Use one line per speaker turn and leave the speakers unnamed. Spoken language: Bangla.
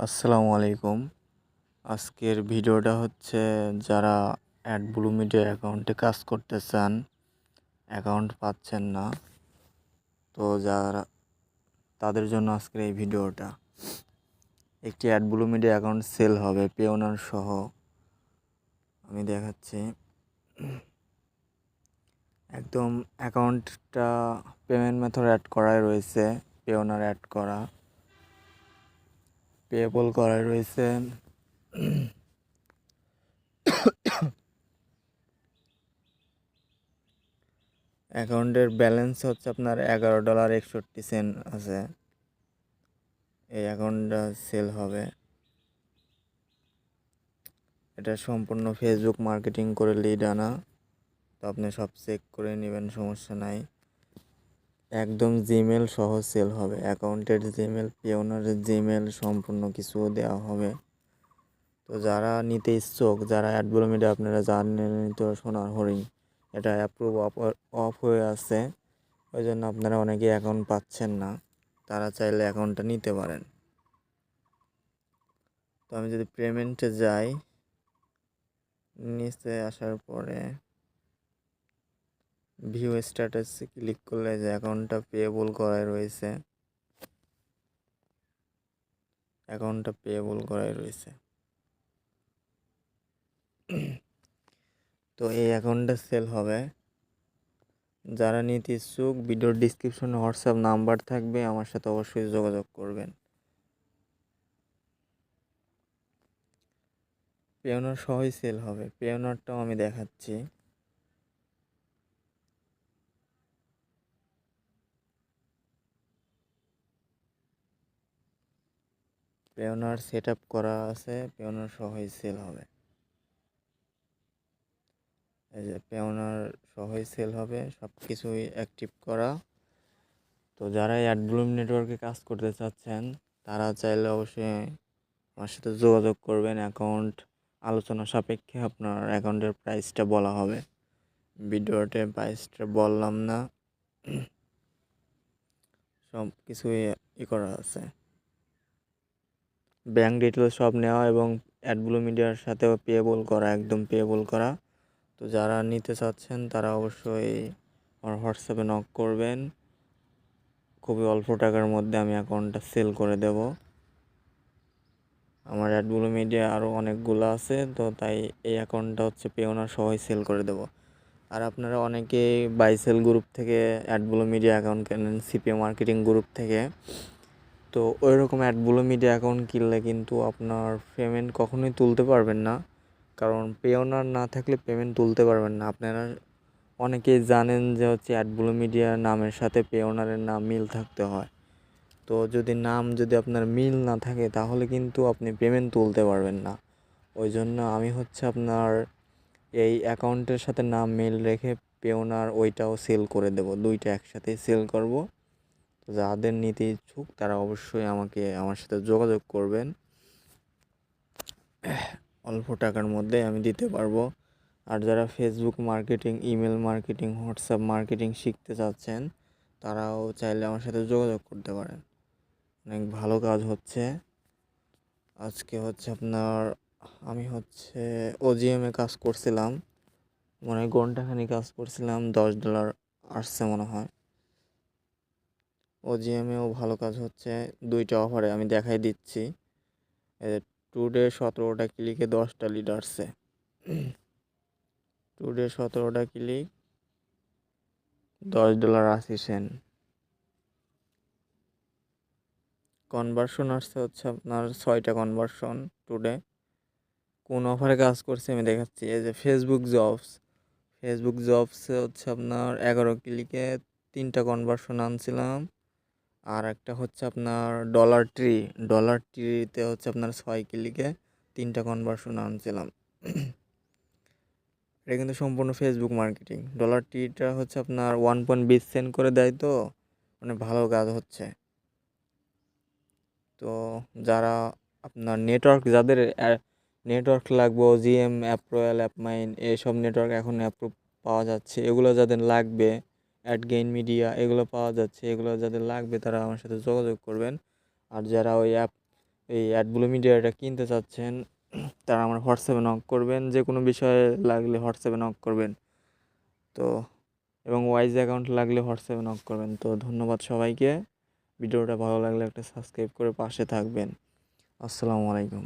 আসসালামু আলাইকুম। আজকের ভিডিওটা হচ্ছে যারা অ্যাডব্লু মিডিয়া অ্যাকাউন্টে কাজ করতে চান, অ্যাকাউন্ট পাচ্ছেন না, তো যারা তাদের জন্য আজকের এই ভিডিওটা। একটি অ্যাডব্লু মিডিয়া অ্যাকাউন্ট সেল হবে পেওনার সহ। আমি দেখাচ্ছি একদম অ্যাকাউন্টটা পেমেন্ট মেথড অ্যাড করাই রয়েছে, পেওনার অ্যাড করা, পেয়েবল করাই রয়েছে। অ্যাকাউন্টের ব্যালেন্স হচ্ছে আপনার $11.61 আছে। এই অ্যাকাউন্টটা সেল হবে। এটা সম্পূর্ণ ফেসবুক মার্কেটিং করে লিড আনা, তো আপনি সব চেক করে নেবেন, সমস্যা নাই। একদম জিমেল সহ সেল হবে। অ্যাকাউন্টের জিমেল, পেওনারের জিমেল সম্পূর্ণ কিছু দেওয়া হবে। তো যারা নিতে ইচ্ছুক, যারা অ্যাডব্লু মিডিয়া আপনারা জানেন তো, সোনার হরিণ এটা অ্যাপ্রুভ অফ হয়ে আছে, ওই জন্য আপনারা অনেকে অ্যাকাউন্ট পাচ্ছেন না। তারা চাইলে অ্যাকাউন্টটা নিতে পারেন। তো আমি যদি পেমেন্টে যাই, নিচে আসার পরে ভিউ স্ট্যাটাসে ক্লিক করলে যে অ্যাকাউন্টটা পেয়েবল করাই রয়েছে, অ্যাকাউন্টটা পেয়েবল করাই রয়েছে। তো এই অ্যাকাউন্টটা সেল হবে। যারা নিতে ইচ্ছুক, ভিডিওর ডিসক্রিপশনে হোয়াটসঅ্যাপ নাম্বার থাকবে, আমার সাথে অবশ্যই যোগাযোগ করবেন। পেওনার সহই সেল হবে। পেওনারটাও আমি দেখাচ্ছি। পেওনার সেট আপ করা আছে, পেওনার সহই সেল হবে। এই যে পেওনার সহই সেল হবে, সব কিছুই অ্যাক্টিভ করা। তো যারা অ্যাডব্লুম নেটওয়ার্কে কাজ করতে চাচ্ছেন, তারা চাইলে অবশ্যই আমার সাথে যোগাযোগ করবেন। অ্যাকাউন্ট আলোচনা সাপেক্ষে আপনার অ্যাকাউন্টের প্রাইসটা বলা হবে। ভিডিওতে প্রাইসটা বললাম না, সব কিছুই করা আছে। ব্যাঙ্ক ডিটেলস সব নেওয়া এবং অ্যাডব্লু মিডিয়ার সাথেও পেয়েবল করা, একদম পেয়েবল করা। তো যারা নিতে চাচ্ছেন তারা অবশ্যই আমার হোয়াটসঅ্যাপে নক করবেন। খুবই অল্প টাকার মধ্যে আমি অ্যাকাউন্টটা সেল করে দেব। আমার অ্যাডব্লু মিডিয়া আরও অনেকগুলো আছে, তো তাই এই অ্যাকাউন্টটা হচ্ছে পেওনার সহই সেল করে দেব। আর আপনারা অনেকেই বাইসেল গ্রুপ থেকে অ্যাডব্লু মিডিয়া অ্যাকাউন্ট কেনেন, সিপিএ মার্কেটিং গ্রুপ থেকে। তো ওই রকম অ্যাডব্লু মিডিয়া অ্যাকাউন্ট কিনলে কিন্তু আপনার পেমেন্ট কখনোই তুলতে পারবেন না, কারণ পেওনার না থাকলে পেমেন্ট তুলতে পারবেন না। আপনারা অনেকেই জানেন যে হচ্ছে অ্যাডব্লু মিডিয়া নামের সাথে পেওনারের নাম মিল থাকতে হয়। তো যদি আপনার মিল না থাকে, তাহলে কিন্তু আপনি পেমেন্ট তুলতে পারবেন না। ওই জন্য আমি হচ্ছে আপনার এই অ্যাকাউন্টের সাথে নাম মিল রেখে পেওনার ওইটাও সেল করে দেব, দুইটা একসাথেই সেল করব। তো যাদের নিতে ইচ্ছুক তারা অবশ্যই আমার সাথে যোগাযোগ করবেন। অল্প টাকার মধ্যে আমি দিতে পারবো। আর যারা Facebook marketing, email marketing, WhatsApp marketing শিখতে চাচ্ছেন, তারাও চাইলে আমার সাথে যোগাযোগ করতে পারেন। অনেক ভালো কাজ হচ্ছে। আজকে হচ্ছে আপনার আমি হচ্ছে ওজিএমে কাজ করছিলাম, মনে হয় ঘন্টাখানি কাজ করছিলাম, $10 আসছে মনে হয়। ওজিএমেও ভালো কাজ হচ্ছে। দুইটা অফারে আমি দেখাই দিচ্ছি। টুডে 17টা ক্লিকে 10টা লিড আসছে। Today 17টা click, $10.80। কনভার্সন আসছে হচ্ছে আপনার 6টা কনভার্সন টুডে। কোন অফারে কাজ করছে আমি দেখাচ্ছি। এই যে ফেসবুক জবসে হচ্ছে আপনার 11 ক্লিকে 3টা কনভার্সন আনছিলাম। আর একটা হচ্ছে আপনার ডলার ট্রিতে হচ্ছে আপনার 6 ক্লিকে 3টা কনভার্সন আনছিলাম। এটা কিন্তু সম্পূর্ণ ফেসবুক মার্কেটিং। ডলার ট্রিটা হচ্ছে আপনার 1.20 সেন্ট করে দেয়, তো মানে ভালো কাজ হচ্ছে। তো যারা আপনার যাদের নেটওয়ার্ক লাগবে, জিএম, অ্যাপ্রোয়াল, অ্যাপমাইন, এইসব নেটওয়ার্ক এখন অ্যাপ্রুভ পাওয়া যাচ্ছে, এগুলো যাদের লাগবে, অ্যাডগেইন মিডিয়া এগুলো পাওয়া যাচ্ছে, এগুলো যাদের লাগবে তারা আমার সাথে যোগাযোগ করবেন। আর যারা ওই এই অ্যাডব্লু মিডিয়াটা কিনতে চাচ্ছেন তারা আমার হোয়াটসঅ্যাপে নক করবেন, যে কোনো বিষয়ে লাগলে হোয়াটসঅ্যাপে নক করবেন। তো এবং ওয়াইজ অ্যাকাউন্ট লাগলে হোয়াটসঅ্যাপে নক করবেন। তো ধন্যবাদ সবাইকে। ভিডিওটা ভালো লাগলে একটা সাবস্ক্রাইব করে পাশে থাকবেন। আসসালামু আলাইকুম।